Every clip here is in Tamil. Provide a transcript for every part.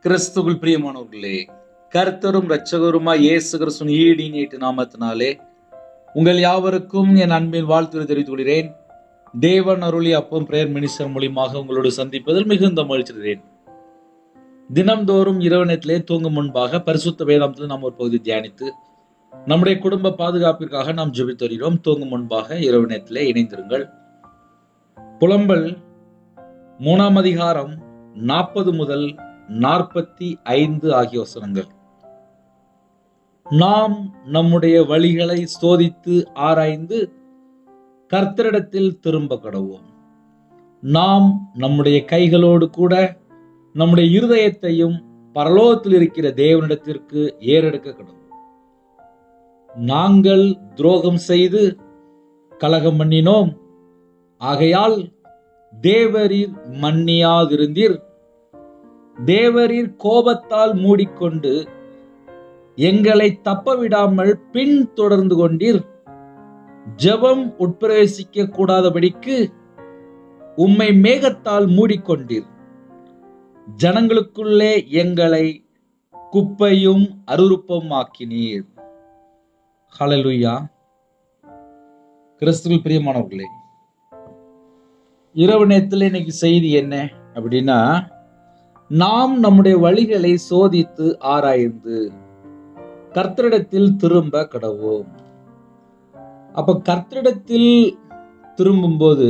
கிறிஸ்துவுக்குள் பிரியமானவர்களே, கர்த்தரும் இரட்சகருமாய் இயேசு கிறிஸ்துவின் ஈடின் நாமத்தினாலே உங்கள் யாவருக்கும் என் அன்பின் வாழ்த்துரை தெரிவித்துக் கொள்கிறேன். தேவன் அருளி அப்பம் பிரேயர் மினிஸ்டர் மூலியமாக உங்களோடு சந்திப்பதில் மிகுந்த மகிழ்ச்சிகிறேன். தினம்தோறும் இரவு நேரத்திலே தூங்கும் முன்பாக பரிசுத்த வேதாந்தத்தில் நாம் ஒரு பகுதி தியானித்து நம்முடைய குடும்ப பாதுகாப்பிற்காக நாம் ஜெபித்து வருகிறோம். தூங்கும் முன்பாக இரவு நேரத்திலே இணைந்திருங்கள். புலம்பல் 3 அதிகாரம் 40 முதல் 45 ஆகிய வசனங்கள். நாம் நம்முடைய வழிகளை சோதித்து ஆராய்ந்து கர்த்தரிடத்தில் திரும்ப கடவோம். நாம் நம்முடைய கைகளோடு கூட நம்முடைய இருதயத்தையும் பரலோகத்தில் இருக்கிற தேவனிடத்திற்கு ஏறெடுக்க கடவோம். நாங்கள் துரோகம் செய்து கலகம் பண்ணினோம், ஆகையால் தேவரீர் மன்னியாதிருந்தீர். தேவரீர் கோபத்தால் மூடிக்கொண்டு எங்களை தப்பவிடாமல் பின் தொடர்ந்து கொண்டீர். ஜெபம் உட்பிரவேசிக்க கூடாதபடிக்கு உம்மை மேகத்தால் மூடிக்கொண்டீர். ஜனங்களுக்குள்ளே எங்களை குப்பையும் அருவருப்பும் ஆக்கினீர். ஹல்லேலூயா. கிறிஸ்துவில் பிரியமானவர்களே, இரவு நேரத்தில் இன்னைக்கு செய்தி என்ன அப்படின்னா, நாம் நம்முடைய வழிகளை சோதித்து ஆராய்ந்து கர்த்தரிடத்தில் திரும்ப கடவோம். அப்ப கர்த்தரிடத்தில் திரும்பும்போது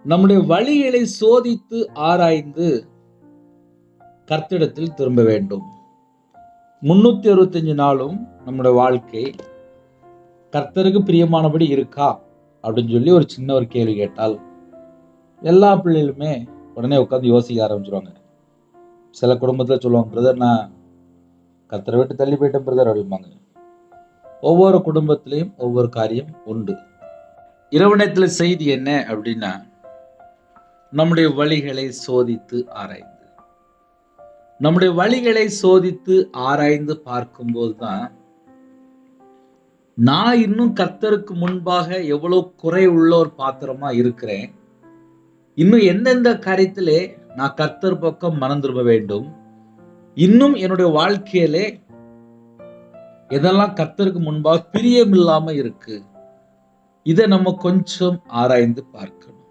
நம்முடைய வழிகளை சோதித்து ஆராய்ந்து கர்த்தரிடத்தில் திரும்ப வேண்டும். 365 நாளும் நம்முடைய வாழ்க்கை கர்த்தருக்கு பிரியமானபடி இருக்கா அப்படின்னு சொல்லி ஒரு சின்ன ஒரு கேள்வி கேட்டால் எல்லா பிள்ளைகளுமே உடனே உட்காந்து யோசிக்க ஆரம்பிச்சிருவாங்க. சில குடும்பத்தில் சொல்லுவாங்க, பிரதர் நான் கர்த்தரை விட்டு தள்ளி போயிட்டேன் பிரதர் அப்படிம்பாங்க. ஒவ்வொரு குடும்பத்திலையும் ஒவ்வொரு காரியம் உண்டு. இரவு நேரத்தில் செய்தி என்ன அப்படின்னா, நம்முடைய வழிகளை சோதித்து ஆராய்ந்து, நம்முடைய வழிகளை சோதித்து ஆராய்ந்து பார்க்கும்போது தான் நான் இன்னும் கர்த்தருக்கு முன்பாக எவ்வளவு குறை உள்ள ஒரு பாத்திரமா இருக்கிறேன், இன்னும் எந்தெந்த காரியத்திலே நான் கர்த்தர் பக்கம் மனம் திரும்ப வேண்டும், இன்னும் என்னுடைய வாழ்க்கையிலே எதெல்லாம் கர்த்தருக்கு முன்பாக பிரியமில்லாம இருக்கு, இதை நம்ம கொஞ்சம் ஆராய்ந்து பார்க்கணும்.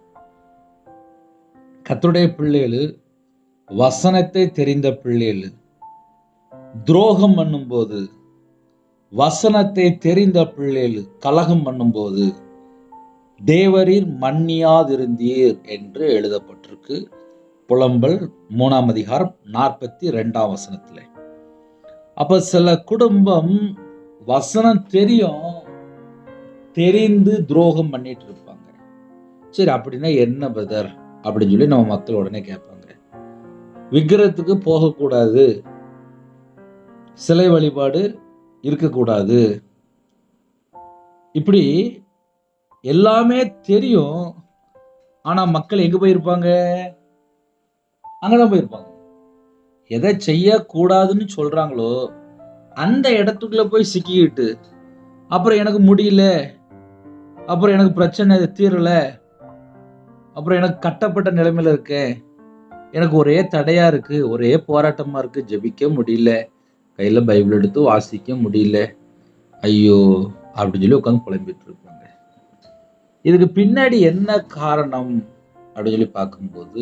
கர்த்தருடைய பிள்ளைகள், வசனத்தை தெரிந்த பிள்ளைகள் துரோகம் பண்ணும்போது, வசனத்தை தெரிந்த பிள்ளைகள் கலகம் பண்ணும்போது தேவரீர் மன்னியாதிருந்தீர் என்று எழுதப்பட்டிருக்கு. புலம்பல் 3 அதிகாரம் 42 வசனத்திலே. அப்ப சில குடும்பம் வசனம் தெரியும், தெரிந்து துரோகம் பண்ணிட்டு இருப்பாங்க. சரி, அப்படின்னா என்ன பிரதர் அப்படின்னு சொல்லி நம்ம மக்கள் உடனே கேட்பாங்க. விக்கிரகத்துக்கு போகக்கூடாது, சிலை வழிபாடு இருக்கக்கூடாது, இப்படி எல்லாமே தெரியும். ஆனா மக்கள் எங்க போயிருப்பாங்க? அங்கதான் போயிருப்பாங்க. எதை செய்யக்கூடாதுன்னு சொல்றாங்களோ அந்த இடத்துக்குள்ள போய் சிக்கிக்கிட்டு, அப்புறம் எனக்கு முடியல, அப்புறம் எனக்கு பிரச்சனை தீரல, அப்புறம் எனக்கு கட்டப்பட்ட நிலைமையில இருக்கேன், எனக்கு ஒரே தடையா இருக்கு, ஒரே போராட்டமா இருக்கு, ஜெபிக்க முடியல, கையில பைபிள் எடுத்து வாசிக்க முடியல, ஐயோ அப்படின்னு சொல்லி உட்காந்து புலம்பிட்டு இருப்பாங்க. இதுக்கு பின்னாடி என்ன காரணம் அப்படின்னு சொல்லி பார்க்கும்போது,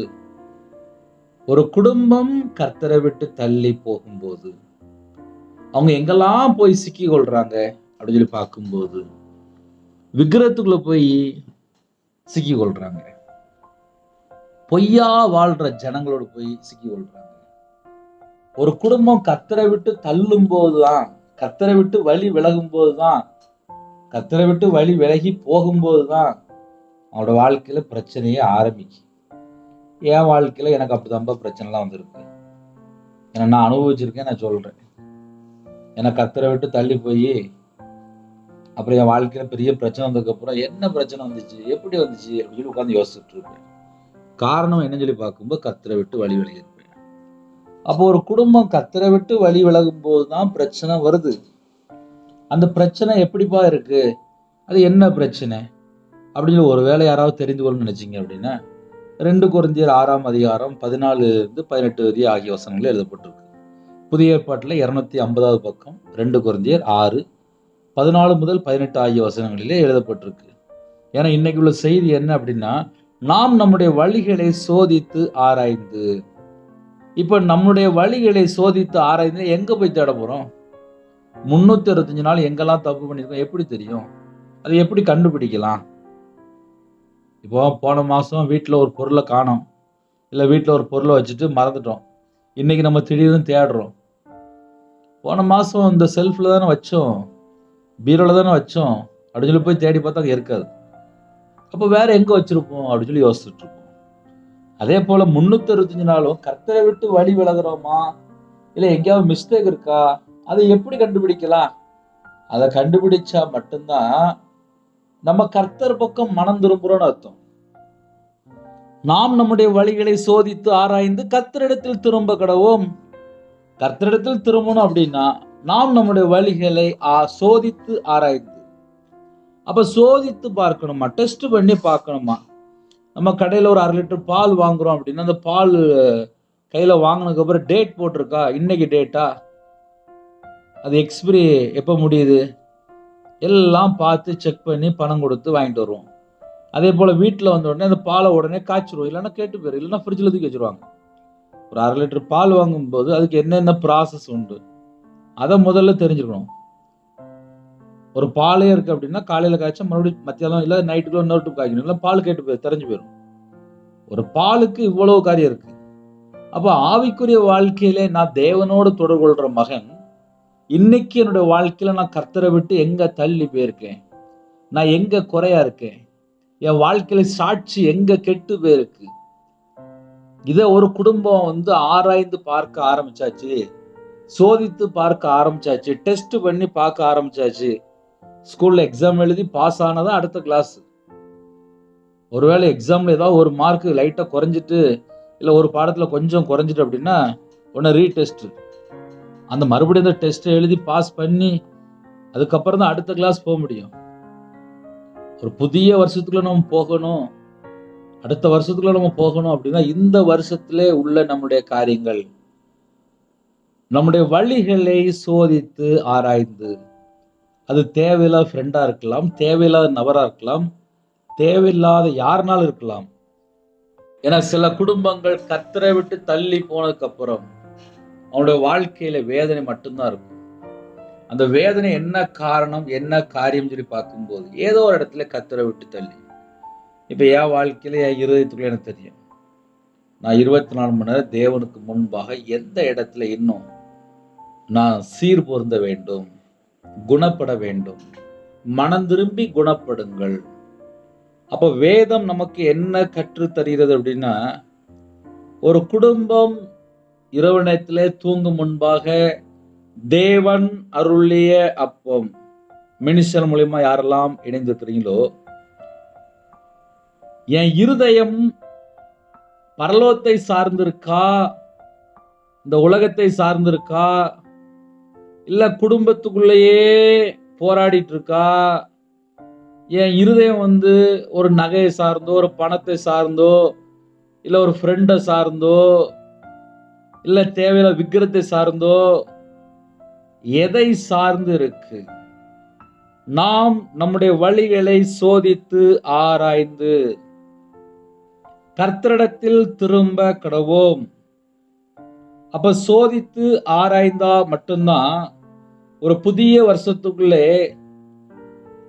ஒரு குடும்பம் கர்த்தரை விட்டு தள்ளி போகும்போது அவங்க எங்கெல்லாம் போய் சிக்கி கொள்றாங்க அப்படின்னு சொல்லி பார்க்கும்போது, விக்கிரகத்துக்குள்ள போய் சிக்கி கொள்றாங்க, பொய்யா வாழ்ற ஜனங்களோடு போய் சிக்கி கொள்றாங்க. ஒரு குடும்பம் கர்த்தரை விட்டு தள்ளும் போதுதான், கர்த்தரை விட்டு வழி விலகும் போதுதான், கர்த்தரை விட்டு வழி விலகி போகும்போதுதான் அவனோட வாழ்க்கையில பிரச்சனையே ஆரம்பிக்கும். என் வாழ்க்கையில எனக்கு அப்படிதான்பா பிரச்சனைலாம் வந்திருக்கு, ஏன்னா நான் அனுபவிச்சிருக்கேன், நான் சொல்றேன். எனக்கு கர்த்தரை விட்டு தள்ளி போய் அப்புறம் என் வாழ்க்கையில பெரிய பிரச்சனை வந்ததுக்கு அப்புறம் என்ன பிரச்சனை வந்துச்சு, எப்படி வந்துச்சு அப்படின்னு சொல்லி உட்காந்து யோசிச்சுட்டு இருப்பேன். காரணம் என்னன்னு சொல்லி பார்க்கும்போது கர்த்தரை விட்டு வழி விலகி இருப்பேன். அப்போ ஒரு குடும்பம் கர்த்தரை விட்டு வழி விலகும் போதுதான் பிரச்சனை வருது. அந்த பிரச்சனை எப்படிப்பா இருக்கு, அது என்ன பிரச்சனை அப்படின்னு ஒருவேளை யாராவது தெரிந்து கொள்ளணும்னு நினைச்சீங்க அப்படின்னா, 2 கொரிந்தியர் 6ஆம் அதிகாரம் 14-18 ஆகிய வசனங்கள் எழுதப்பட்டிருக்கு. புதிய ஏற்பாட்டில் 250வது பக்கம் 2 கொரிந்தியர் 6:14-18 ஆகிய வசனங்களிலே எழுதப்பட்டிருக்கு. ஏன்னா இன்னைக்கு உள்ள செய்தி என்ன அப்படின்னா, நாம் நம்முடைய வழிகளை சோதித்து ஆராய்ந்து. இப்ப நம்முடைய வழிகளை சோதித்து ஆராய்ந்து எங்க போய் தேட போறோம்? 365 நாள் எங்கெல்லாம் தப்பு பண்ணிருக்கோம் எப்படி தெரியும்? அதை எப்படி கண்டுபிடிக்கலாம்? இப்போ போன மாசம் வீட்டுல ஒரு பொருளை காணோம், இல்ல வீட்டுல ஒரு பொருளை வச்சுட்டு மறந்துட்டோம். இன்னைக்கு நம்ம திடீர்னு தேடுறோம். போன மாசம் இந்த செல்ஃப்ல தானே வச்சோம், பீரோல தானே வச்சோம் அப்படின்னு சொல்லி போய் தேடி பார்த்தா அங்க இருக்காது. அப்ப வேற எங்க வச்சிருப்போம் அப்படின்னு சொல்லி யோசிச்சுட்டு இருப்போம். அதே போல 365 நாளும் கர்த்தரை விட்டு வழி விலகுறோமா, இல்ல எங்கேயாவது மிஸ்டேக் இருக்கா, அதை எப்படி கண்டுபிடிக்கலாம்? அதை கண்டுபிடிச்சா மட்டும்தான் நம்ம கர்த்தர் பக்கம் மனம் திரும்புறோம்னு அர்த்தம். நாம் நம்முடைய வழிகளை சோதித்து ஆராய்ந்து கர்த்தரிடத்தில் திரும்ப கடவோம். கர்த்தரிடத்தில் திரும்பணும் அப்படின்னா நாம் நம்முடைய வழிகளை சோதித்து ஆராய்ந்து. அப்ப சோதித்து பார்க்கணுமா, டெஸ்ட் பண்ணி பார்க்கணுமா? நம்ம கடையில ஒரு 1/2 லிட்டர் பால் வாங்குறோம் அப்படின்னா அந்த பால் கையில வாங்கினதுக்கு அப்புறம் டேட் போட்டிருக்கா, இன்னைக்கு டேட்டா, அது எக்ஸ்பிரி எப்ப முடியுது, எல்லாம் பார்த்து செக் பண்ணி பணம் கொடுத்து வாங்கிட்டு வருவோம். அதே போல வீட்டுல வந்த உடனே அந்த பாலை உடனே காய்ச்சிருவோம், இல்லைன்னா கேட்டு போயிடும், இல்லைன்னா ஃப்ரிட்ஜில் தூக்கி வச்சிருவாங்க. ஒரு 1/2 லிட்டர் பால் வாங்கும் போது அதுக்கு என்னென்ன ப்ராசஸ் உண்டு அதை முதல்ல தெரிஞ்சுக்கணும். ஒரு பாலே இருக்கு அப்படின்னா காலையில காய்ச்சா மறுபடியும் மத்தியானம் இல்ல நைட்டுக்குள்ள இன்னொரு காய்க்கணும், இல்லை பால் கேட்டு போய் தெரிஞ்சு போயிடும். ஒரு பாலுக்கு இவ்வளவு காரியம் இருக்கு. அப்ப ஆவிக்குரிய வாழ்க்கையிலே நான் தேவனோடு தொடர்பு கொள்ற மகன், இன்னைக்கு என்னுடைய வாழ்க்கையில நான் கர்த்தரை விட்டு எங்க தள்ளி போயிருக்கேன், நான் எங்க குறையா இருக்கேன், என் வாழ்க்கையில சாட்சி எங்க கெட்டு போயிருக்கு, இத ஒரு குடும்பம் ஆராய்ந்து பார்க்க ஆரம்பிச்சாச்சு, சோதித்து பார்க்க ஆரம்பிச்சாச்சு, டெஸ்ட் பண்ணி பார்க்க ஆரம்பிச்சாச்சு. ஸ்கூல்ல எக்ஸாம் எழுதி பாஸ் ஆனதான் அடுத்த கிளாஸ். ஒருவேளை எக்ஸாம்ல ஏதாவது ஒரு மார்க் லைட்டா குறைஞ்சிட்டு, இல்ல ஒரு பாடத்துல கொஞ்சம் குறைஞ்சிட்டு அப்படின்னா உடனே ரீடெஸ்ட். அந்த மறுபடியும் அந்த டெஸ்ட் எழுதி பாஸ் பண்ணி அதுக்கப்புறம் தான் அடுத்த கிளாஸ் போக முடியும். ஒரு புதிய வருஷத்துக்குள்ள நம்ம போகணும், அடுத்த வருஷத்துக்குள்ள நம்ம போகணும் அப்படின்னா இந்த வருஷத்திலே உள்ள நம்முடைய காரியங்கள், நம்முடைய வழிகளை சோதித்து ஆராய்ந்து. அது தேவையில்லாத ஃப்ரெண்டா இருக்கலாம், தேவையில்லாத நபரா இருக்கலாம், தேவையில்லாத யாருனாலும் இருக்கலாம். ஏன்னா சில குடும்பங்கள் கர்த்தரை விட்டு தள்ளி போனதுக்கு அப்புறம் அவனுடைய வாழ்க்கையில வேதனை மட்டும்தான் இருக்கும். அந்த வேதனை என்ன காரணம், என்ன காரியம் சொல்லி பார்க்கும்போது ஏதோ ஒரு இடத்துல கர்த்தரை விட்டு தள்ளி. இப்ப என் வாழ்க்கையில என் இருதயத்துக்குள்ள எனக்கு தெரியும், நான் 24 மணி நேரம் தேவனுக்கு முன்பாக எந்த இடத்துல இன்னும் நான் சீர் பொருந்த வேண்டும், குணப்பட வேண்டும். மனம் திரும்பி குணப்படுங்கள். அப்ப வேதம் நமக்கு என்ன கற்று தருகிறது அப்படின்னா, ஒரு குடும்பம் இரவு நேரத்திலே தூங்கும் முன்பாக தேவன் அருளிய அப்பம், மினிஸ்டர் மூலியமா யாரெல்லாம் இணைந்திருக்கிறீங்களோ, என் இருதயம் பரலோகத்தை சார்ந்திருக்கா, இந்த உலகத்தை சார்ந்திருக்கா, இல்ல குடும்பத்துக்குள்ளேயே போராடிட்டு இருக்கா, என் இருதயம் ஒரு நகையை சார்ந்தோ, ஒரு பணத்தை சார்ந்தோ, இல்ல ஒரு ஃப்ரெண்டை சார்ந்தோ, இல்ல தேவையில்ல விக்கிரத்தை சார்ந்தோ, எதை சார்ந்து இருக்கு? நாம் நம்முடைய வழிகளை சோதித்து ஆராய்ந்து கர்த்தரிடத்தில் திரும்ப கடவோம். அப்ப சோதித்து ஆராய்ந்தா மட்டும்தான் ஒரு புதிய வருஷத்துக்குள்ளே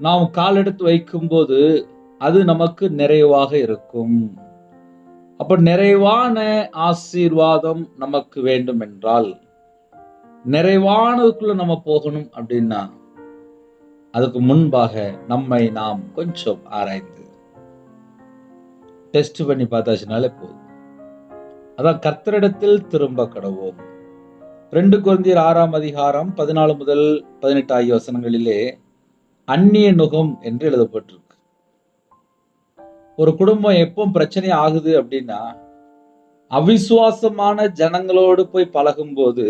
நாம் கால் எடுத்து வைக்கும் போது அது நமக்கு நிறைவாக இருக்கும். அப்ப நிறைவான ஆசீர்வாதம் நமக்கு வேண்டும் என்றால், நிறைவானதுக்குள்ள நம்ம போகணும் அப்படின்னா அதுக்கு முன்பாக நம்மை நாம் கொஞ்சம் ஆராய்ந்து டெஸ்ட் பண்ணி பார்த்தாச்சுனாலே போதும். அதான் கர்த்தரிடத்தில் திரும்ப கடவோம். 2 கொரிந்தியர் 6ஆம் அதிகாரம் 14-18 ஆகிய வசனங்களிலே அந்நிய நுகம் என்று எழுதப்பட்டிருக்கு. ஒரு குடும்பம் எப்போ பிரச்சனை ஆகுது அப்படின்னா, அவிசுவாசமான ஜனங்களோடு போய் பழகும் போது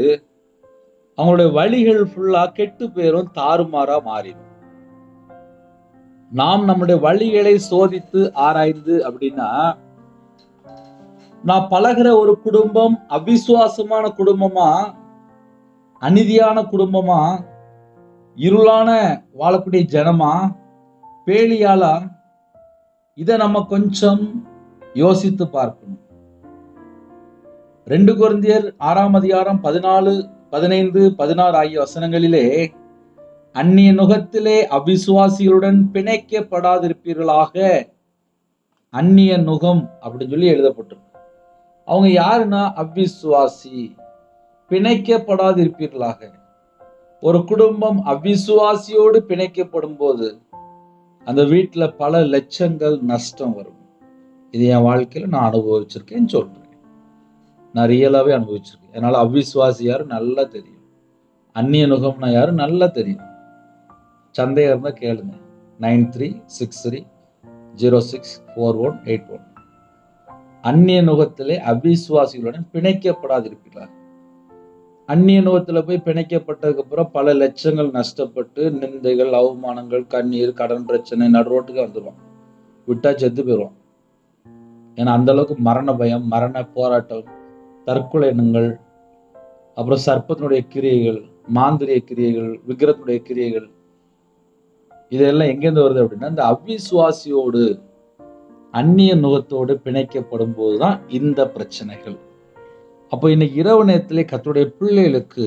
அவங்களுடைய வழிகள் ஃபுல்லா கெட்டு போயிரும், தாறுமாறா மாறிடும். நாம் நம்முடைய வழிகளை சோதித்து ஆராய்ந்து அப்படின்னா நான் பழகுற ஒரு குடும்பம் அவிசுவாசமான குடும்பமா, அநீதியான குடும்பமா, இருளான வாழக்கூடிய ஜனமா, பேலியாளா, இதை நம்ம கொஞ்சம் யோசித்து பார்க்கணும். 2 கொரிந்தியர் 6ஆம் அதிகாரம் 14, 15, 16 ஆகிய வசனங்களிலே அந்நிய நுகத்திலே அவிசுவாசிகளுடன் பிணைக்கப்படாதிருப்பீர்களாக, அந்நிய நுகம் அப்படின்னு சொல்லி எழுதப்பட்டிருக்கு. அவங்க யாருன்னா அவிசுவாசி. பிணைக்கப்படாதிருப்பீர்களாக. ஒரு குடும்பம் அவிசுவாசியோடு பிணைக்கப்படும் போது அந்த வீட்டுல பல லட்சங்கள் நஷ்டம் வரும். இது என் வாழ்க்கையில நான் அனுபவிச்சிருக்கேன்னு சொல்றேன். நான் ரியலாவே அனுபவிச்சிருக்கேன். அதனால அவிசுவாசி யாரு நல்லா தெரியும், அந்நிய நுகம்னா யாரு நல்லா தெரியும். சந்தேகம் இருந்தா கேளுங்க. 9363064181. அந்நிய நுகத்திலே அவிசுவாசிகளுடன் பிணைக்கப்படாதிருப்பீர்களாக. அந்நிய நுகத்துல போய் பிணைக்கப்பட்டதுக்கு அப்புறம் பல லட்சங்கள் நஷ்டப்பட்டு நிந்தைகள், அவமானங்கள், கண்ணீர், கடன் பிரச்சனை, நடுரோட்டுக்கு வந்துடுவான். விட்டா செத்து போயிடுவான். ஏன்னா அந்த அளவுக்கு மரண பயம், மரண போராட்டம், தற்கொலை எண்ணங்கள், அப்புறம் சர்ப்பத்தினுடைய கிரியைகள், மாந்திரிய கிரியைகள், விக்கிரத்தினுடைய கிரியைகள், இதெல்லாம் எங்கேருந்து வருது அப்படின்னா இந்த அவிசுவாசியோடு அந்நிய நுகத்தோடு பிணைக்கப்படும் போதுதான் இந்த பிரச்சனைகள். அப்போ இன்னைக்கு இரவு நேரத்திலே கர்த்தருடைய பிள்ளைகளுக்கு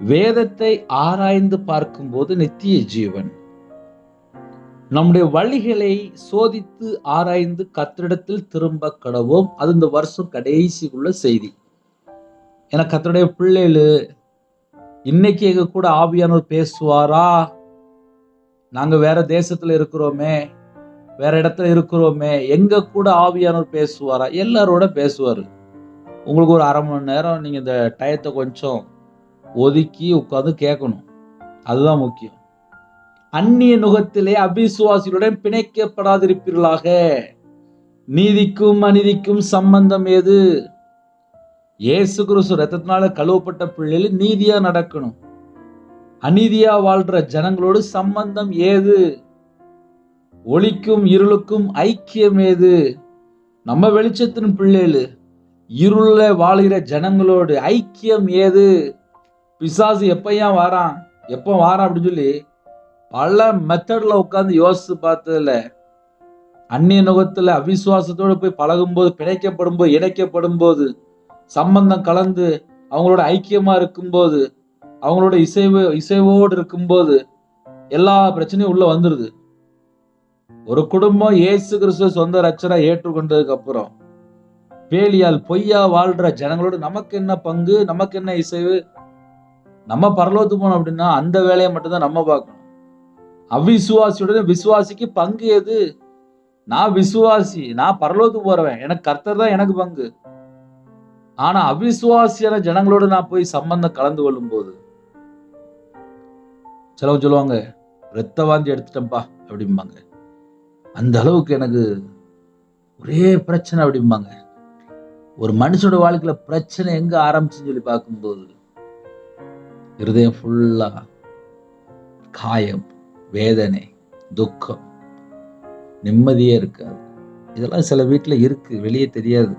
வேதத்தை ஆராய்ந்து பார்க்கும்போது நித்திய ஜீவன், நம்முடைய வழிகளை சோதித்து ஆராய்ந்து கர்த்தரிடத்தில் திரும்ப கடவோம். அது இந்த வருஷம் கடைசிக்குள்ள செய்தி. ஏன்னா கர்த்தருடைய பிள்ளைகளு இன்னைக்கு எங்க கூட ஆவியானவர் பேசுவாரா? நாங்க வேற தேசத்துல இருக்கிறோமே, வேற இடத்துல இருக்கிறோமே, எங்க கூட ஆவியானவர் பேசுவாரா? எல்லாரோட பேசுவாரு. உங்களுக்கு ஒரு 1/2 மணி நேரம் நீங்க இந்த டயத்தை கொஞ்சம் ஒதுக்கி உட்கார்ந்து கேட்கணும். அதுதான் முக்கியம். அந்நிய நுகத்திலே அவிசுவாசிகளுடன் பிணைக்கப்படாதிருப்பீர்களாக. நீதிக்கும் அநீதிக்கும் சம்பந்தம் ஏது? இயேசு கிறிஸ்து ரத்தத்தினால கழுவப்பட்ட பிள்ளைகள் நீதியா நடக்கணும். அநீதியா வாழ்ற ஜனங்களோடு சம்பந்தம் ஏது? ஒளிக்கும் இருளுக்கும் ஐக்கியம் ஏது? நம்ம வெளிச்சத்தின் பிள்ளைகள் இருள வாழ்கிற ஜனங்களோடு ஐக்கியம் ஏது? பிசாசு எப்பையான் வாரான், எப்போ வாரான் அப்படின்னு சொல்லி பல மெத்தட்ல உட்கார்ந்து யோசித்து பார்த்ததுல அந்நிய நுகத்துல அவிசுவாசத்தோடு போய் பழகும் போது, பிணைக்கப்படும் போது, இணைக்கப்படும் போது, சம்பந்தம் கலந்து அவங்களோட ஐக்கியமா இருக்கும்போது, அவங்களோட இசைவோடு இருக்கும்போது எல்லா பிரச்சனையும் உள்ள வந்துருது. ஒரு குடும்பம் இயேசு கிறிஸ்துவ சொந்த ரட்சகரா ஏற்றுக்கொண்டதுக்கு அப்புறம் பேலியால் பொய்யா வாழ்ற ஜனங்களோடு நமக்கு என்ன பங்கு, நமக்கு என்ன இசைவு? நம்ம பரலோகத்துக்கு போனோம் அப்படின்னா அந்த வேலையை மட்டும்தான் நம்ம பார்க்கணும். அவிசுவாசியுடன் விசுவாசிக்கு பங்கு எது? நான் விசுவாசி, நான் பரலோகத்துக்கு போறவன், எனக்கு கர்த்தர் தான் எனக்கு பங்கு. ஆனா அவிசுவாசியான ஜனங்களோடு நான் போய் சம்பந்தம் கலந்து கொள்ளும் போது சிலவங்க சொல்லுவாங்க, ரத்த வாந்தி எடுத்துட்டேன்பா அப்படிம்பாங்க. அந்த அளவுக்கு எனக்கு ஒரே பிரச்சனை அப்படிம்பாங்க. ஒரு மனுஷனோட வாழ்க்கையில பிரச்சனை எங்க ஆரம்பிச்சுன்னு சொல்லி பார்க்கும்போது இருதயம் ஃபுல்லா காயம், வேதனை, துக்கம், நிம்மதியே இருக்காது. இதெல்லாம் சில வீட்டுல இருக்கு, வெளியே தெரியாது.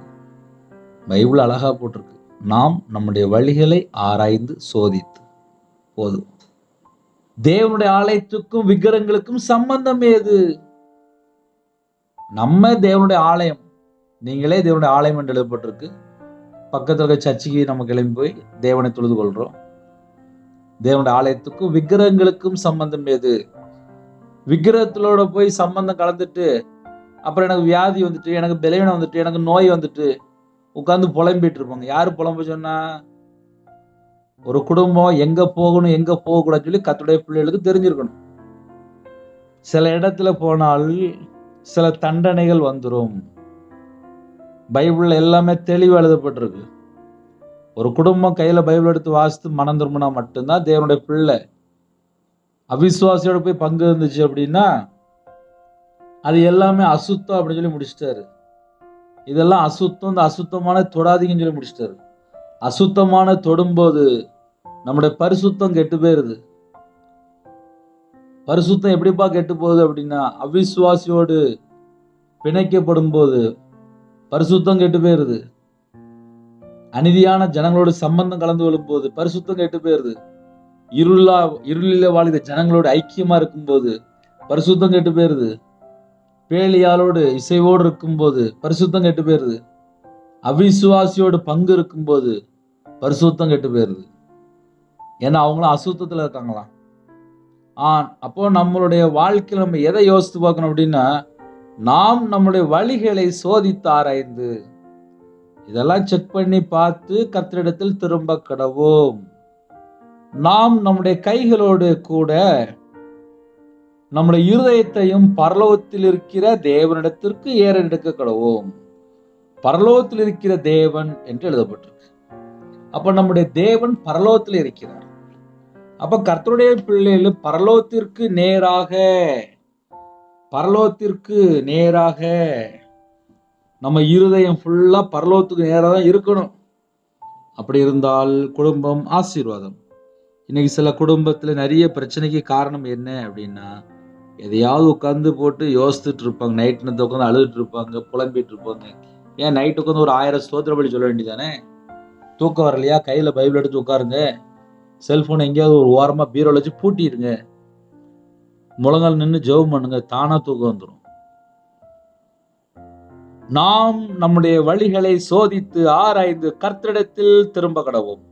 பைபிள் அழகா போட்டிருக்கு, நாம் நம்முடைய வழிகளை ஆராய்ந்து சோதித்து போதும். தேவனுடைய ஆலயத்துக்கும் விக்கிரகங்களுக்கும் சம்பந்தம் ஏது? நம்ம தேவனுடைய ஆலயம், நீங்களே தேவனுடைய ஆலயம் என்று எழுதப்பட்டிருக்கு. பக்கத்துல இருக்க சர்ச்சுக்கு நம்ம கிளம்பி போய் தேவனை தொழுது கொள்றோம். தேவனுடைய ஆலயத்துக்கும் விக்கிரகங்களுக்கும் சம்பந்தம் ஏது? விக்கிரகத்திலோட போய் சம்பந்தம் கலந்துட்டு அப்புறம் எனக்கு வியாதி வந்துட்டு, எனக்கு பலவீனம் வந்துட்டு, எனக்கு நோய் வந்துட்டு உட்கார்ந்து புலம்பிட்டு இருப்பாங்க. யாரு புலம்ப சொன்னா? ஒரு குடும்பம் எங்க போகணும் எங்க போகக்கூடாதுன்னு சொல்லி கர்த்தருடைய பிள்ளைகளுக்கு தெரிஞ்சிருக்கணும். சில இடத்துல போனால் சில தண்டனைகள் வந்துடும். பைபிள்ல எல்லாமே தெளிவா எழுதப்பட்டிருக்கு. ஒரு குடும்பம் கையில பைபிள் எடுத்து வாசித்து மனம் திரும்பினா மட்டும்தான் தேவனுடைய பிள்ளை. அவிசுவாசியோட போய் பங்கு இருந்துச்சு அப்படின்னா அது எல்லாமே அசுத்தம் அப்படின்னு சொல்லி முடிச்சிட்டாரு. இதெல்லாம் அசுத்தம், இந்த அசுத்தமான தொடாதீங்கன்னு சொல்லி முடிச்சிட்டாரு. அசுத்தமான தொடும்போது நம்முடைய பரிசுத்தம் கெட்டு போயிருது. பரிசுத்தம் எப்படிப்பா கெட்டு போகுது அப்படின்னா அவிசுவாசியோடு பிணைக்கப்படும் போது பரிசுத்தம் கெட்டு போயிருது. அநீதியான ஜனங்களோட சம்பந்தம் கலந்து கொள்ளும்போது பரிசுத்தம் கெட்டு போயிருது. இருளில வாழ்கிற ஜனங்களோட ஐக்கியமா இருக்கும்போது பரிசுத்தம் கெட்டு போயிருது. பேலியாளோடு இசைவோடு இருக்கும்போது பரிசுத்தம் கெட்டு போயிருது. அவிசுவாசியோடு பங்கு இருக்கும்போது பரிசுத்தம் கெட்டு போயிருது. ஏன்னா அவங்களும் அசுத்தத்துல இருக்காங்களாம். அப்போ நம்மளுடைய வாழ்க்கையில் நம்ம எதை யோசித்து பார்க்கணும் அப்படின்னா, நாம் நம்முடைய வழிகளை சோதித்து ஆராய்ந்து இதெல்லாம் செக் பண்ணி பார்த்து கர்த்தரிடத்தில் திரும்ப கடவோம். நாம் நம்முடைய கைகளோடு கூட நம்முடைய இருதயத்தையும் பரலோகத்தில் இருக்கிற தேவனிடத்திற்கு ஏறெடுக்க கடவோம். பரலோகத்தில் இருக்கிற தேவன் என்று எழுதப்பட்டிருக்கு. அப்ப நம்முடைய தேவன் பரலோகத்தில் இருக்கிறார். அப்ப கர்த்தருடைய பிள்ளைகள் பரலோகத்திற்கு நேராக நம்ம இருதயம் ஃபுல்லா பரலோகத்துக்கு நேராக தான் இருக்கணும். அப்படி இருந்தால் குடும்பம் ஆசீர்வாதம். இன்னைக்கு சில குடும்பத்துல நிறைய பிரச்சனைக்கு காரணம் என்ன அப்படின்னா, எதையாவது உட்காந்து போட்டு யோசிச்சுட்டு இருப்பாங்க. நைட் நேரத்தை உட்காந்து அழுதுட்டு இருப்பாங்க, புலம்பிட்டு இருப்பாங்க. ஏன் நைட் உட்காந்து ஒரு 1000 ஸ்தோத்திர பலி சொல்ல வேண்டியதானே? தூக்கம் வரலையா? கையில பைபிள் எடுத்து உட்காருங்க. செல்போன் எங்கேயாவது ஒரு ஓரமா பீரோல வச்சு பூட்டிடுங்க. முழங்கால் நின்று ஜெபம் பண்ணுங்க. தானா தூக்கம் வந்துடும். நாம் நம்முடைய வழிகளை சோதித்து ஆராய்ந்து கர்த்தரிடத்தில் திரும்ப கடவோம்.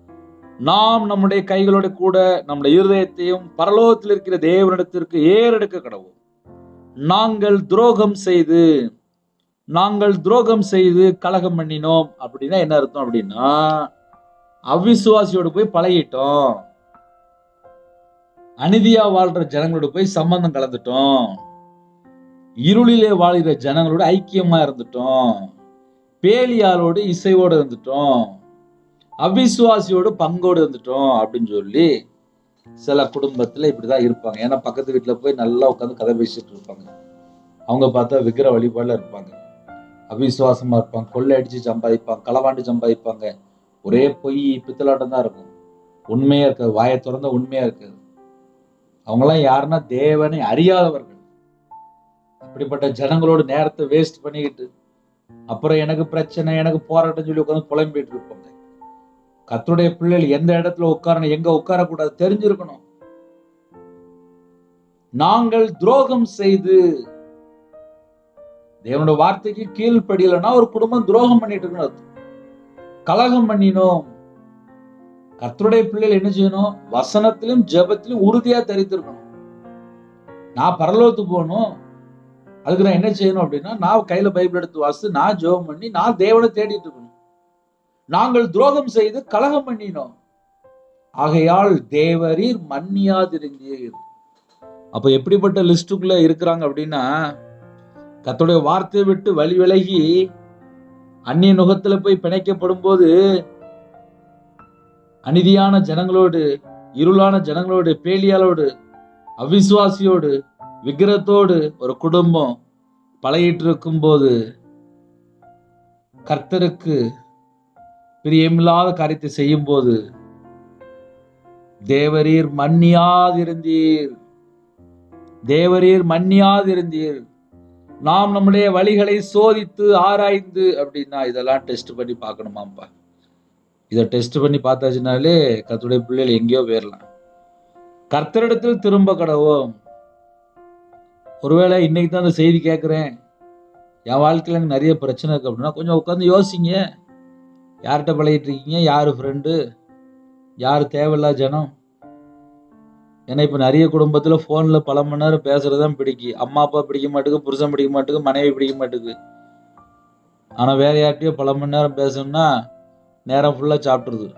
நாம் நம்முடைய கைகளோடு கூட நம்முடைய இருதயத்தையும் பரலோகத்தில் இருக்கிற தேவனிடத்திற்கு ஏறெடுக்க கடவோம். நாங்கள் துரோகம் செய்து கலகம் பண்ணினோம் அப்படின்னா என்ன அர்த்தம் அப்படின்னா, அவிசுவாசியோடு போய் பழகிட்டோம். அநீதியா வாழ்ற ஜனங்களோட போய் சம்பந்தம் கலந்துட்டோம். இருளிலே வாழ்கிற ஜனங்களோட ஐக்கியமா இருந்துட்டோம். பேலியாளோடு இசையோடு இருந்துட்டோம். அவிசுவாசியோடு பங்கோடு இருந்துட்டோம் அப்படின்னு சொல்லி சில குடும்பத்துல இப்படிதான் இருப்பாங்க. ஏன்னா பக்கத்து வீட்டுல போய் நல்லா உட்காந்து கதை பேசிட்டு இருப்பாங்க. அவங்க பார்த்தா விக்கிர வழிபாடுல இருப்பாங்க. அவிசுவாசமா இருப்பாங்க. கொள்ளை அடிச்சு சம்பாதிப்பாங்க, களவாண்டு சம்பாதிப்பாங்க. ஒரே பொய் பித்தலாட்டம் தான் இருக்கும். உண்மையா இருக்காது. வாயை திறந்த உண்மையா இருக்காது. அவங்கெல்லாம் யாருன்னா தேவனை அறியாதவர்கள். அப்படிப்பட்ட ஜனங்களோட நேரத்தை வேஸ்ட் பண்ணிக்கிட்டு அப்புறம் எனக்கு பிரச்சனை, எனக்கு போராட்டம் சொல்லி உட்காந்து புலம்பிட்டு இருப்பாங்க. கர்த்தருடைய பிள்ளைகள் எந்த இடத்துல உட்காரணும், எங்க உட்காரக்கூடாது தெரிஞ்சிருக்கணும். நாங்கள் துரோகம் செய்து தேவனுடைய வார்த்தைக்கு கீழ்ப்படியலைன்னா ஒரு குடும்பம் துரோகம் பண்ணிட்டு இருக்கணும். கலகம் பண்ணினோம். கர்த்தருடைய பிள்ளைகள் என்ன செய்யணும்? வசனத்திலும் ஜெபத்திலும் உறுதியா தரித்திருக்கணும். நான் பரலோகத்துக்கு போகணும், அதுக்கு நான் என்ன செய்யணும் அப்படின்னா, நான் கையில பைபிள் எடுத்து வாசித்து நான் ஜெபம் பண்ணி நான் தேவனை தேடிட்டு இருக்கணும். நாங்கள் துரோகம் செய்து கலகம் பண்ணினோம், ஆகையால் தேவரீர் மன்னியாதிருந்தீர். அப்ப எப்படிப்பட்ட லிஸ்டுக்குள்ள இருக்கிறாங்க அப்படின்னா, கர்த்தருடைய வார்த்தையை விட்டு வழி விலகி அந்நிய நுகத்துல போய் பிணைக்கப்படும் போது அநீதியான ஜனங்களோடு, இருளான ஜனங்களோடு, பேலியாளோடு, அவிசுவாசியோடு, விக்கிரத்தோடு ஒரு குடும்பம் பழகிட்டு இருக்கும் போது கர்த்தருக்கு பிரியமில்லாத காரியத்தை செய்யும் போது தேவரீர் மன்னியாதிருந்தீர். நாம் நம்முடைய வழிகளை சோதித்து ஆராய்ந்து அப்படின்னா இதெல்லாம் டெஸ்ட் பண்ணி பார்க்கணுமாப்பா. இதை டெஸ்ட் பண்ணி பார்த்தாச்சுனாலே கர்த்தருடைய பிள்ளைகள் எங்கேயோ போயிடலாம். கர்த்தரிடத்தில் திரும்ப கடவோம். ஒருவேளை இன்னைக்கு தான் அந்த செய்தி கேட்குறேன், என் வாழ்க்கையில் எனக்கு நிறைய பிரச்சனை இருக்கு அப்படின்னா கொஞ்சம் உட்காந்து யோசிங்க. யார்கிட்ட பழகிட்டு இருக்கீங்க? யாரு ஃப்ரெண்டு? யாரு தேவையில்லாத ஜனம்? ஏன்னா இப்போ நிறைய குடும்பத்தில் ஃபோனில் பல மணி நேரம் பேசுறதுதான் பிடிக்கும். அம்மா அப்பா பிடிக்க மாட்டேங்குது, புருஷன் பிடிக்க மாட்டேங்குது, மனைவி பிடிக்க மாட்டேங்குது. ஆனால் வேற யார்கிட்டயோ பல மணி நேரம் பேசணும்னா நேரம் ஃபுல்லாக சாப்பிட்ருது.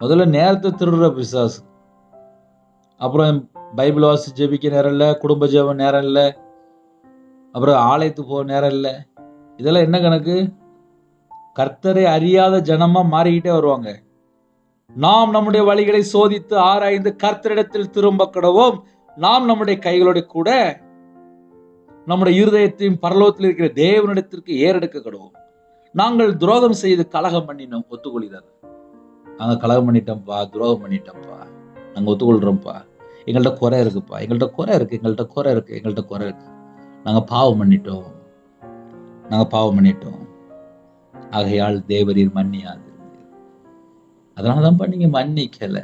முதல்ல நேரத்தை திருடுற பிசாசு. அப்புறம் பைபிள் வாசி ஜெபிக்க நேரம் இல்லை, குடும்ப ஜெபம் நேரம் இல்லை, அப்புறம் ஆலயத்துக்கு போக நேரம் இல்லை. இதெல்லாம் என்ன கணக்கு? கர்த்தரை அறியாத ஜனமா மாறிக்கிட்டே வருவாங்க. நாம் நம்முடைய வழிகளை சோதித்து ஆராய்ந்து கர்த்தரிடத்தில் திரும்ப கடவோம். நாம் நம்முடைய கைகளோட கூட நம்முடைய இருதயத்தையும் பரலோகத்தில் இருக்கிற தேவனிடத்திற்கு ஏறெடுக்க கடவோம். நாங்கள் துரோகம் செய்து கலகம் பண்ணினோம். ஒத்துக்கொள்கிறார். நாங்க கலகம் பண்ணிட்டோம்ப்பா, துரோகம் பண்ணிட்டோம்ப்பா, நாங்க ஒத்துக்கொள்றோம்ப்பா, எங்கள்கிட்ட குறை இருக்குப்பா, எங்கள்கிட்ட குறை இருக்கு, நாங்க பாவம் பண்ணிட்டோம். ஆகையால் தேவரீர் மன்னியாது. அதனாலதான்ப்பா நீங்க மன்னிக்கல.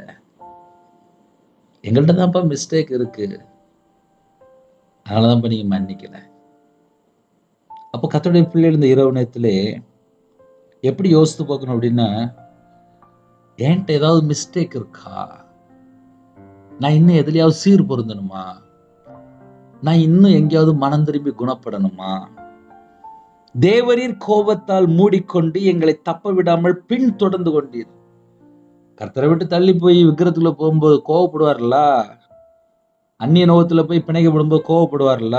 எங்கள்கிட்ட தான்ப்பா மிஸ்டேக் இருக்கு, அதனாலதான்ப்பா நீங்க மன்னிக்கல. அப்போ கர்த்தருடைய பிள்ளைகள் இந்த இரவு நேரத்திலே எப்படி யோசித்து பார்க்கணும் அப்படின்னா, என்கிட்ட ஏதாவது மிஸ்டேக் இருக்கா? நான் இன்னும் எதுலயாவது சீர் பொருந்தணுமா? நான் இன்னும் எங்கேயாவது மனம் திரும்பி குணப்படணுமா? தேவரீர் கோபத்தால் மூடிக்கொண்டு எங்களை தப்ப விடாமல் பின் தொடர்ந்து கொண்டீர். கர்த்தரை விட்டு தள்ளி போய் விக்கிரத்துக்குள்ள போகும்போது கோவப்படுவார்ல, அந்நிய நோகத்துல போய் பிணைக்கப்படும்போது கோவப்படுவார்ல,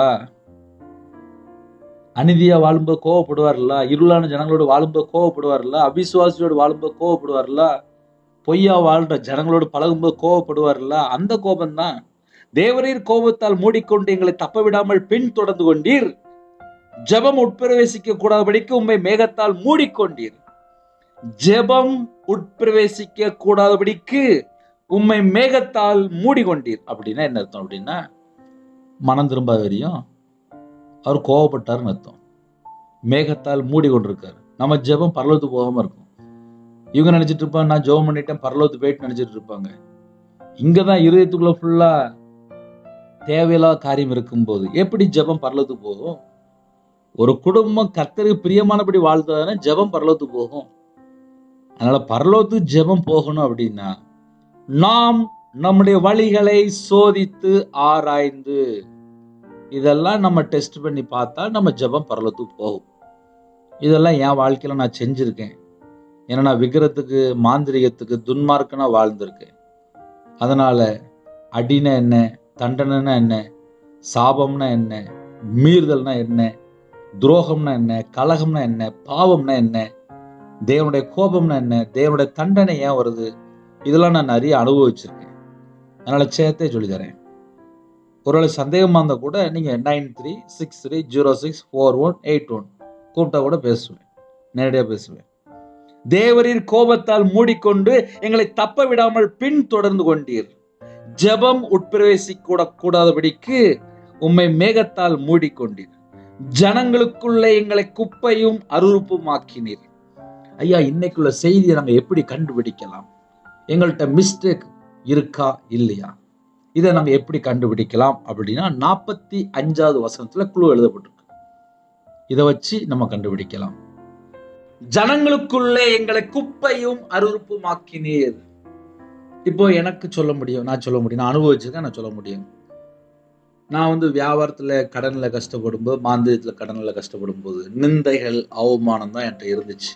அநீதியா வாழும்போது கோவப்படுவார்ல, இருளான ஜனங்களோடு வாழும்போது கோவப்படுவார்ல, அவிசுவாசியோடு வாழும்போது கோவப்படுவார்ல, பொய்யா வாழ்ற ஜனங்களோடு பழகும்போது கோவப்படுவார்ல, அந்த கோபம்தான். தேவரீர் கோபத்தால் மூடிக்கொண்டு எங்களை தப்ப விடாமல் பின் தொடர்ந்து கொண்டீர். ஜெபம் உட்பிரவேசிக்க கூடாதபடிக்கு உம்மை மேகத்தால் மூடிக்கொண்டீர். ஜெபம் உட்பிரவேசிக்க கூடாதபடிக்கு உம்மை மேகத்தால் மூடிக்கொண்டீர். அப்படின்னா என்ன அர்த்தம் அப்படின்னா, மனம் திரும்பாத வரையும் அவர் கோவப்பட்டாருன்னு அர்த்தம். மேகத்தால் மூடி கொண்டிருக்காரு. நம்ம ஜெபம் பரலோகத்துக்கு போகாம இருக்கும். இவங்க நினைச்சிட்டு இருப்பாங்க, நான் ஜெபம் பண்ணிட்டேன் பரலோகத்துக்கு போயிட்டு நினைச்சிட்டு இருப்பாங்க. இங்கதான் இருதயத்துக்குள்ள ஃபுல்லா தேவையில்லாத காரியம் இருக்கும்போது எப்படி ஜெபம் பரலோகத்துக்கு போகும்? ஒரு குடும்பம் கர்த்தருக்கு பிரியமானபடி வாழ்ந்தாதானே ஜெபம் பரலோகத்துக்கு போகும். அதனால பரலோகத்துக்கு ஜெபம் போகணும் அப்படின்னா, நாம் நம்முடைய வழிகளை சோதித்து ஆராய்ந்து இதெல்லாம் நம்ம டெஸ்ட் பண்ணி பார்த்தா நம்ம ஜெபம் பரலோகத்துக்கு போகும். இதெல்லாம் என் வாழ்க்கையில நான் செஞ்சிருக்கேன். ஏன்னா நான் விக்கிரத்துக்கு, மாந்திரிகத்துக்கு, துன்மார்க்கனா வாழ்ந்திருக்கேன். அதனால அடினா என்ன, தண்டனைனா என்ன, சாபம்னா என்ன, மீறுதல்னா என்ன, துரோகம்னா என்ன, கலகம்னா என்ன, பாவம்னா என்ன, தேவனுடைய கோபம்னா என்ன, தேவனுடைய தண்டனை ஏன் வருது, இதெல்லாம் நான் நிறைய அனுபவிச்சிருக்கேன். அதனால சேர்த்தே சொல்லி தரேன். ஒருவேளை சந்தேகமா இருந்தா கூட நீங்க 9363064181 கூப்பிட்டா கூட பேசுவேன், நேரடியா பேசுவேன். தேவரீர் கோபத்தால் மூடிக்கொண்டு எங்களை தப்ப விடாமல் பின் தொடர்ந்து கொண்டீர். ஜெபம் உட்பிரவேசிக்க கூடாதபடிக்கு உம்மை மேகத்தால் மூடிக்கொண்டீர். ஜனங்களுக்குள்ளே எங்களை குப்பையும் அருவருப்புமாக்கினீர். ஐயா, இன்னைக்குள்ள செய்தியை நம்ம எப்படி கண்டுபிடிக்கலாம்? எங்கள்கிட்ட மிஸ்டேக் இருக்கா இல்லையா, இதை நம்ம எப்படி கண்டுபிடிக்கலாம் அப்படின்னா 45வது வசனத்துல குழு எழுதப்பட்டிருக்கு. இதை வச்சு நம்ம கண்டுபிடிக்கலாம். ஜனங்களுக்குள்ளே எங்களை குப்பையும் அருவருப்புமாக்கினீர். இப்போ எனக்கு சொல்ல முடியும், நான் சொல்ல முடியும், நான் அனுபவிச்சிருக்கேன், நான் சொல்ல முடியும். நான் வியாபாரத்துல கடன்ல கஷ்டப்படும் போது, மாந்திரியத்துல கடன்ல கஷ்டப்படும் போது நிந்தைகள், அவமானம் தான் என்கிட்ட இருந்துச்சு.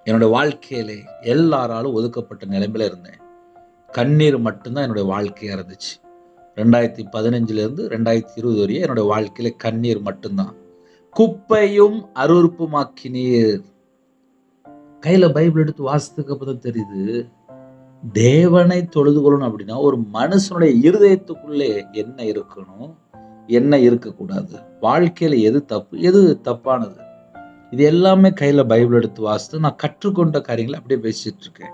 என்னுடைய வாழ்க்கையில எல்லாராலும் ஒதுக்கப்பட்ட நிலைமையில இருந்தேன். கண்ணீர் மட்டும்தான் என்னுடைய வாழ்க்கையா இருந்துச்சு. 2015 இருந்து 2020 வரையும் என்னுடைய வாழ்க்கையில கண்ணீர் மட்டும்தான். குப்பையும் அருவருப்புமாக்கினீர். கையில பைபிள் எடுத்து வாசித்துக்கு அப்புறம் தெரியுது, தேவனை தொழுது கொள்ளணும் அப்படின்னா ஒரு மனுஷனுடைய இருதயத்துக்குள்ளே என்ன இருக்கணும், என்ன இருக்கக்கூடாது, வாழ்க்கையில எது தப்பு, எது தப்பானது, இது எல்லாமே கையில பைபிள் எடுத்து வாசித்து நான் கற்றுக்கொண்ட காரியங்களை அப்படியே பேசிட்டு இருக்கேன்.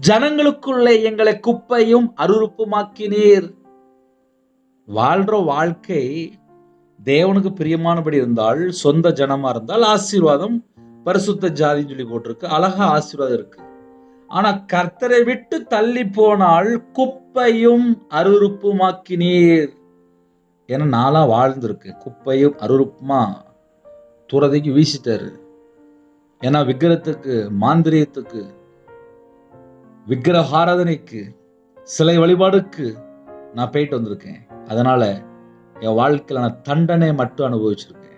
ஜனங்களுக்குள்ளே எங்களை குப்பையும் அருவருப்புமாக்கினீர். வாழ்ற வாழ்க்கை தேவனுக்கு பிரியமானபடி இருந்தால், சொந்த ஜனமா இருந்தால் ஆசீர்வாதம், பரிசுத்த ஜாதின்னு சொல்லி போட்டிருக்கு, அழகா ஆசீர்வாதம் இருக்கு. ஆனா கர்த்தரை விட்டு தள்ளி போனால் குப்பையும் அருவருப்புமாக்கினீர். ஏன்னா நாளா வாழ்ந்திருக்கு. குப்பையும் அருவருப்புமா துறதைக்கு வீசிட்டாரு. ஏன்னா விக்கிரத்துக்கு, மாந்திரியத்துக்கு, விக்கிரக ஆராதனைக்கு, சிலை வழிபாடுக்கு நான் போயிட்டு வந்திருக்கேன். அதனால என் வாழ்க்கையில நான் தண்டனை மட்டும் அனுபவிச்சிருக்கேன்.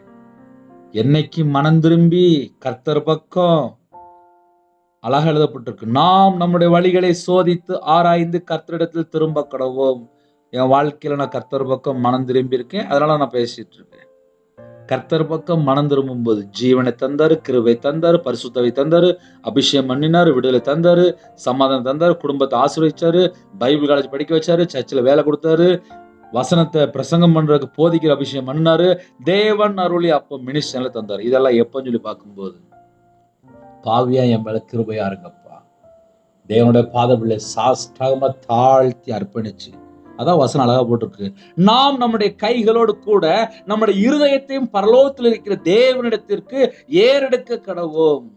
என்னைக்கு மனம் திரும்பி கர்த்தர் பக்கம் அழகா எழுதப்பட்டிருக்கு, நாம் நம்முடைய வழிகளை சோதித்து ஆராய்ந்து கர்த்தரிடத்தில் திரும்ப கடவோம். என் வாழ்க்கையில நான் கர்த்தர் பக்கம் மனம் திரும்பி இருக்கேன். அதனால நான் பேசிட்டு இருக்கேன். கர்த்தர் பக்கம் மனம் திரும்பும் போது ஜீவனை தந்தாரு, கிருபை தந்தாரு, பரிசுத்தவை தந்தாரு, அபிஷேகம் பண்ணினாரு, விடுதலை தந்தாரு, சமாதானம் தந்தாரு, குடும்பத்தை ஆசீர்வதிச்சாரு, பைபிள் காலேஜ் படிக்க வச்சாரு, சர்ச்சில் வேலை கொடுத்தாரு, வசனத்தை பிரசங்கம் பண்றதுக்கு போதிக்கிற அபிஷேகம் பண்ணாரு, தேவன் அருளி அப்போ மினிஸ்டர்ல தந்தாரு. இதெல்லாம் எப்பன்னு சொல்லி பார்க்கும்போது, பாவியா என் மேல கிருபையா இருங்கப்பா, தேவனுடைய பாதபிள்ளை சாஷ்டாகமா தாழ்த்தி அர்ப்பணிச்சு, அதான் வசனம் அழகா போட்டிருக்கு, நாம் நம்முடைய கைகளோடு கூட நம்முடைய இருதயத்தையும் பரலோகத்தில் இருக்கிற தேவனிடத்திற்கு ஏறெடுக்க கடவோம்.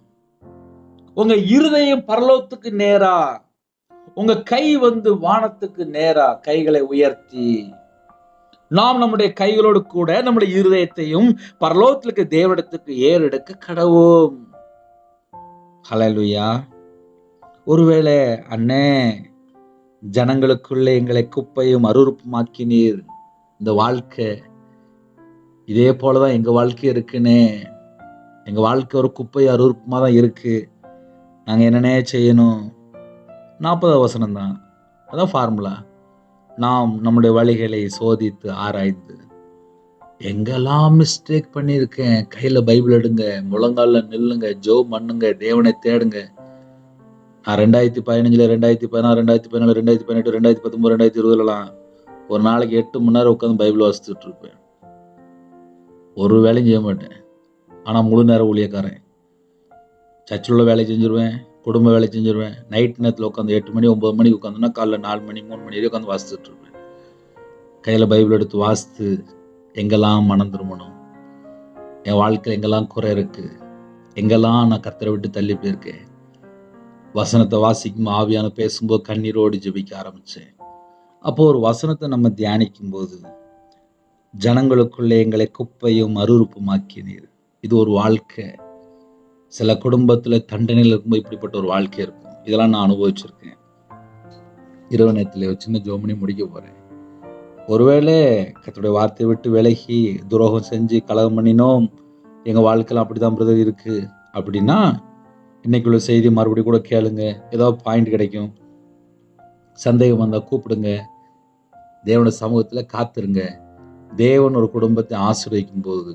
உங்க இருதயம் பரலோகத்துக்கு நேரா, உங்க கை வானத்துக்கு நேரா கைகளை உயர்த்தி, நாம் நம்முடைய கைகளோடு கூட நம்முடைய இருதயத்தையும் பரலோகத்திற்கு தேவனிடத்துக்கு ஏறெடுக்க கடவோம். ஹல்லேலூயா. ஒருவேளை அண்ணே, ஜனங்களுக்குள்ளே எங்களை குப்பையும் அருவருப்புமாக்கினீர், இந்த வாழ்க்கை இதே போலதான் எங்க வாழ்க்கை இருக்குன்னு, எங்க வாழ்க்கை ஒரு குப்பை அருவருப்புமா தான் இருக்கு, நாங்க என்னன்னே செய்யணும்? 40வது வசனம் தான், அதான் ஃபார்முலா. நாம் நம்முடைய வழிகளை சோதித்து ஆராய்ந்து, எங்கெல்லாம் மிஸ்டேக் பண்ணியிருக்கேன், கையில பைபிள் எடுங்க, முழங்கால நில்லுங்க, ஜெபம் பண்ணுங்க, தேவனை தேடுங்க. நான் 2015, 2016, 2017, 2018, 2019, 2020 ஒரு நாளைக்கு 8 மணி நேரம் உட்காந்து பைபிள் வாசிச்சுட்டு இருப்பேன். ஒரு வேலையும் செய்ய மாட்டேன். ஆனா முழு நேரம் ஊழியக்காரன். சர்ச்சில் உள்ள வேலை செஞ்சிருவேன், குடும்ப வேலை செஞ்சிருவேன். நைட் நேரத்தில் உட்காந்து 8 மணி 9 மணிக்கு உட்காந்துன்னா காலைல 4 மணி 3 மணி வரைக்கும் உட்காந்து வாசிச்சுட்டு இருப்பேன். கையில் பைபிள் எடுத்து வாசித்து எங்கெல்லாம் மனம் திரும்பணும், என் வாழ்க்கையில் எங்கெல்லாம் குறை இருக்கு, எங்கெல்லாம் நான் கர்த்தரை விட்டு தள்ளி போயிருக்கேன், வசனத்தை வாசிக்கும் ஆவியான பேசும்போது கண்ணீரோடு ஜெபிக்க ஆரம்பிச்சேன். அப்போ ஒரு வசனத்தை நம்ம தியானிக்கும் போது, ஜனங்களுக்குள்ளே எங்களை குப்பையும் அருவருப்புமாக்கினீர். இது ஒரு வாழ்க்கை. சில குடும்பத்துல தண்டனையில் இருக்கும்போது இப்படிப்பட்ட ஒரு வாழ்க்கை இருக்கும். இதெல்லாம் நான் அனுபவிச்சிருக்கேன். இரவு நேரத்தில் ஒரு சின்ன ஜோமனி முடிக்க போறேன். ஒருவேளை கர்த்தருடைய வார்த்தையை விட்டு விலகி துரோகம் செஞ்சு கலகம் பண்ணினோம், எங்க வாழ்க்கையில அப்படிதான் பிரதர் இருக்கு அப்படின்னா, இன்னைக்குள்ள செய்தி மறுபடியும் கூட கேளுங்க, ஏதாவது பாயிண்ட் கிடைக்கும். சந்தேகம் வந்தா கூப்பிடுங்க, தேவனுடைய சமூகத்துல காத்துருங்க. தேவன் ஒரு குடும்பத்தை ஆசீர்வதிக்கும் போது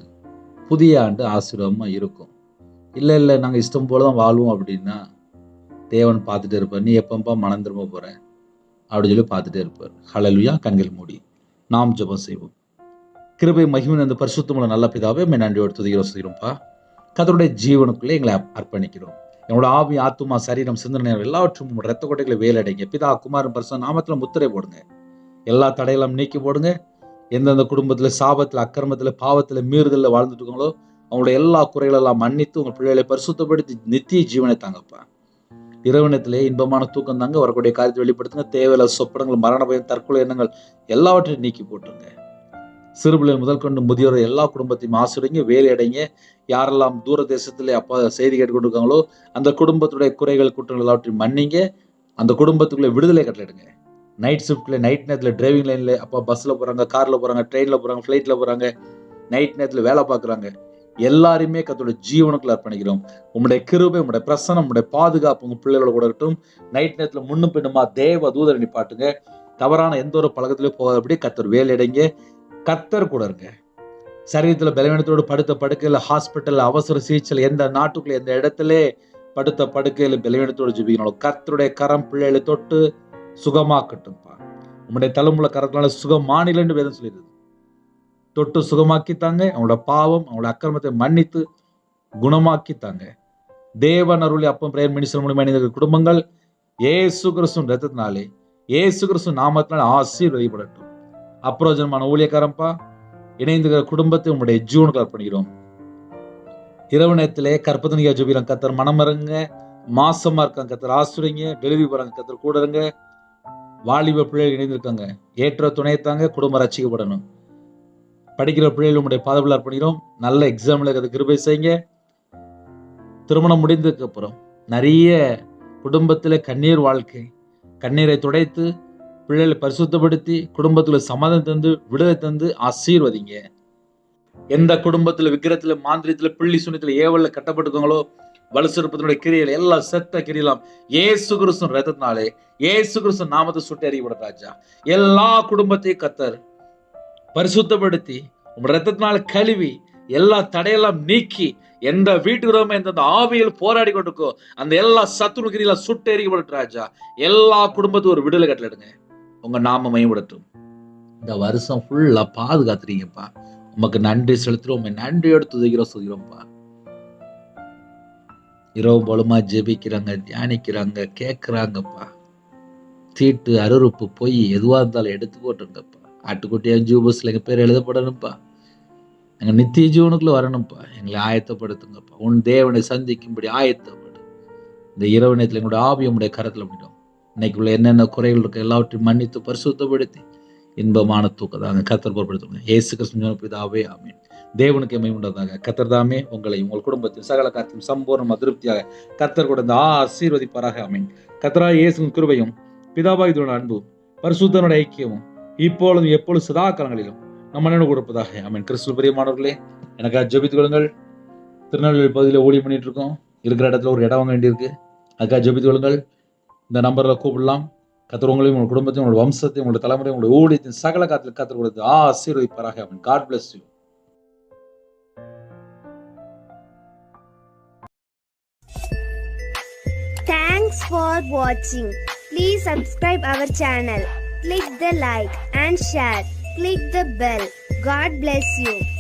புதிய ஆண்டு ஆசீர்வாதமா இருக்கும். இல்லை நாங்கள் இஷ்டம் போல தான் வாழ்வோம் அப்படின்னா, தேவன் பார்த்துட்டே இருப்பார். நீ எப்பப்பா மனம் திரும்ப போற அப்படின்னு சொல்லி பார்த்துட்டே இருப்பார். ஹல்லேலூயா. கண்கள் மூடி நாம் ஜெபம் செய்வோம். கிருபை மகிமை அந்த பரிசுத்தமுள்ள நல்ல பிதாவே, நன்றியோடு துதிக்கிறோம்ப்பா. கர்த்தருடைய ஜீவனுக்குள்ளே எங்களை அர்ப்பணிக்கிறோம். என்னோட ஆவி, ஆத்துமா, சரீரம், சிந்தனை எல்லாவற்றும் ரத்த கொட்டைகளை வேலடைங்க. பிதா, குமாரன், பரிசுத்த நாமத்துல முத்திரை போடுங்க. எல்லா தடையெல்லாம் நீக்கி போடுங்க. எந்தெந்த குடும்பத்துல சாபத்துல, அக்கிரமத்துல, பாவத்துல, மீறுதல்ல வாழ்ந்துட்டு இருக்காங்களோ அவங்களோட எல்லா குறைகளெல்லாம் மன்னித்து உங்க பிள்ளைகளை பரிசுத்தப்படுத்தி நித்திய ஜீவனை தாங்கப்பா. இரவு நேரத்திலே இன்பமான தூக்கம் தாங்க, வரக்கூடிய காரியத்தை வெளிப்படுத்துங்க. தேவையில்ல சொப்பனங்கள், மரண பயம், தற்கொலை எண்ணங்கள் எல்லாவற்றையும் நீக்கி போட்டுருங்க. சிறுபிள்ளைகள் முதல் கொண்டு முதியோர் எல்லா குடும்பத்தையும் ஆசிரியங்க, வேலை அடைங்க. யாரெல்லாம் தூர தேசத்திலே அப்பா செய்தி கேட்டுக்கொண்டு இருக்காங்களோ அந்த குடும்பத்துடைய குறைகள், குற்றங்கள் எல்லாவற்றையும் மன்னிங்க. அந்த குடும்பத்துக்குள்ளே விடுதலை கட்டளையிடுங்க. நைட் ஷிஃப்ட்ல, நைட் நேரத்தில் டிரைவிங் லைன்ல அப்பா பஸ்ல போறாங்க, கார்ல போறாங்க, ட்ரெயின்ல போறாங்க, ஃபிளைட்ல போறாங்க, நைட் நேரத்தில் வேலை பார்க்குறாங்க, எல்லாருமே கர்த்தருடைய ஜீவனுக்குள்ள அர்ப்பணிக்கிறோம். உங்களுடைய கிருபை, உங்களுடைய பிரசன்னம், உங்களுடைய பாதுகாப்பு உங்க பிள்ளைகளோட கூட இருக்கட்டும். நைட் நேரத்தில் முன்னும் பின்னுமா தேவ தூதரை நிப்பாட்டுங்க. தவறான எந்த ஒரு பழக்கத்திலும் போகாதபடி கர்த்தர் வேலையடைங்க. கர்த்தர் கூட இருங்க. சரீரத்தில் பலவீனத்தோடு படுத்த படுக்கையில், ஹாஸ்பிட்டல், அவசர சிகிச்சை, எந்த நாட்டுக்குள்ள எந்த இடத்துல படுத்த படுக்கையில் பலவீனத்தோடு ஜெபிக்கணும், கர்த்தருடைய கரம் பிள்ளைகளை தொட்டு சுகமாக்கட்டும்பா. உங்களுடைய தலைமுறை கரத்தினால சுகமானிலன்னு வேதம் சொல்லிடுது. தொட்டு சுகமாக்கித்தாங்க. அவங்களோட பாவம், அவங்களோட அக்கிரமத்தை மன்னித்து குணமாக்கித்தாங்க. தேவன் அருளி அப்பம் பிரேயர் மினிஸ்டர் மூலமா இணைந்த குடும்பங்கள் இயேசு கிறிஸ்துவின் ரத்தத்தினாலே, இயேசு கிறிஸ்து நாமத்தினால ஆசீர்வதிக்கப்படட்டும். அப்பிரயோஜனமான ஊழியக்காரம்பா, இணைந்த குடும்பத்தை உங்களுடைய ஜீவனுக்கு அர்ப்பணிக்கிறோம். இரவு நேரத்திலே கற்பதனியா ஜெபிக்கிறோம். கர்த்தர் மனம் இறங்க. மாசமா இருக்காங்க, கர்த்தர் ஆசீர்வதிங்க. டெலிவரி போறாங்க, கர்த்தர் கூட இருங்க. வாலிப பிள்ளைகள் இணைந்திருக்காங்க, ஏற்ற துணைத்தாங்க. குடும்பம் ரட்சிக்கப்படணும். படிக்கிற பிள்ளைகள் உங்களுடைய பாதத்தில் அர்ப்பணிக்கிறோம். நல்ல எக்ஸாம்ல கிருபை செய்யுங்க. திருமணம் முடிந்ததுக்கு அப்புறம் நிறைய குடும்பத்துல கண்ணீர் வாழ்க்கை, கண்ணீரை துடைத்து பிள்ளைகளை பரிசுத்தப்படுத்தி குடும்பத்துல சமாதானம் தந்து விடுதலை தந்து ஆசீர்வதிங்க. எந்த குடும்பத்துல விக்கிரத்துல, மாந்திரத்துல, பிள்ளி சுனியத்துல, ஏவல்ல கட்டப்பட்டிருக்காங்களோ வலுசற்பத்தினுடைய கிரியைகள் எல்லாம் செத்த கிரியலாம் இயேசு கிறிஸ்துவின் ரத்தத்தினாலே, இயேசு கிறிஸ்து நாமத்தை சுட்டி அறியப்படும் ராஜா. எல்லா குடும்பத்தையும் கர்த்தர் பரிசுத்தப்படுத்தி உங்க ரத்தத்தினால கழுவி எல்லா தடையெல்லாம் நீக்கி, எந்த வீட்டுறவுமே எந்த ஆவியில் போராடி கொண்டிருக்கோ அந்த எல்லா சத்துரு கிரியெல்லாம் சுட்டு எறியப்படும் ராஜா. எல்லா குடும்பத்துக்கும் ஒரு விடுதலை கட்டளையிடுங்க. உங்க நாம மகிமைப்படட்டும். இந்த வருஷம் ஃபுல்லா பாதுகாத்துறீங்கப்பா. உமக்கு நன்றி செலுத்துறோம். நன்றியோடு துதிக்கிறோம், சொல்கிறோம்ப்பா. இரவு போலமா ஜெபிக்கிறாங்க, தியானிக்கிறாங்க, கேட்கிறாங்கப்பா. தீட்டு, அருவருப்பு, பொய் எதுவா இருந்தாலும் எடுத்து போட்டுருங்கப்பா. ஆட்டுக்குட்டியா ஜூபஸ்ல எங்க பேர் எழுதப்படணும்ப்பா. எங்க நித்திய ஜீவனுக்குள்ள வரணும்ப்பா. எங்களை ஆயத்தப்படுத்துங்கப்பா. உன் தேவனை சந்திக்கும்படி ஆயத்தப்படு. இந்த இரவு நேரத்தில் எங்களுடைய ஆவி உடைய கரத்தில் விட்டோம். இன்னைக்குள்ள என்னென்ன குறைகள் இருக்கு எல்லாவற்றையும் மன்னித்து பரிசுத்தப்படுத்தி இன்பமான தூக்கதாங்க கர்த்தர் பொறுப்படுத்துங்க. இயேசு கிறிஸ்து பிதாவே ஆமென். தேவனுக்கு மகிமை உண்டாதாக. கர்த்தர் தாமே உங்களை உங்கள் குடும்பத்தில் சகல காரியத்திலும் சம்பூர்ண திருப்தியாக கர்த்தர் கொடுத்த ஆசீர்வதிப்பாராக. ஆமென். கர்த்தராகிய இயேசுவின் கிருபையும் பிதாவாகிய தேவனுடைய அன்பும் பரிசுத்தனுடைய ஐக்கியமும் இப்பொழுதும் எப்பொழுதும் சதா காலங்களிலும் நம்ம நினைவு கொடுப்பதாக. ஆமென். கிறிஸ்துவில் பிரியமானவர்களே, எனக்காக ஜெபித்துக் கொள்ளுங்கள். திருநெல்வேலி பகுதியில் ஊழியம் பண்ணிட்டு இருக்கோம். இருக்கிற இடத்துல ஒரு இடம் வாங்க வேண்டியிருக்கு. அதுக்காக ஜெபித்துக் கொள்ளுங்கள். இந்த நம்பரில் கூப்பிடலாம். கர்த்தர் உங்களையும் உங்கள் குடும்பத்தையும் உங்களுடைய வம்சத்தையும் உங்களுடைய தலைமுறையும் உங்களுடைய ஊழியத்தின் சகல காலத்தில் கர்த்தர் கொடுத்து ஆசீர்வதிப்பாராக. ஆமென். God bless you. Thanks for watching. Please subscribe our channel. Click the like and share. Click the bell. God bless you.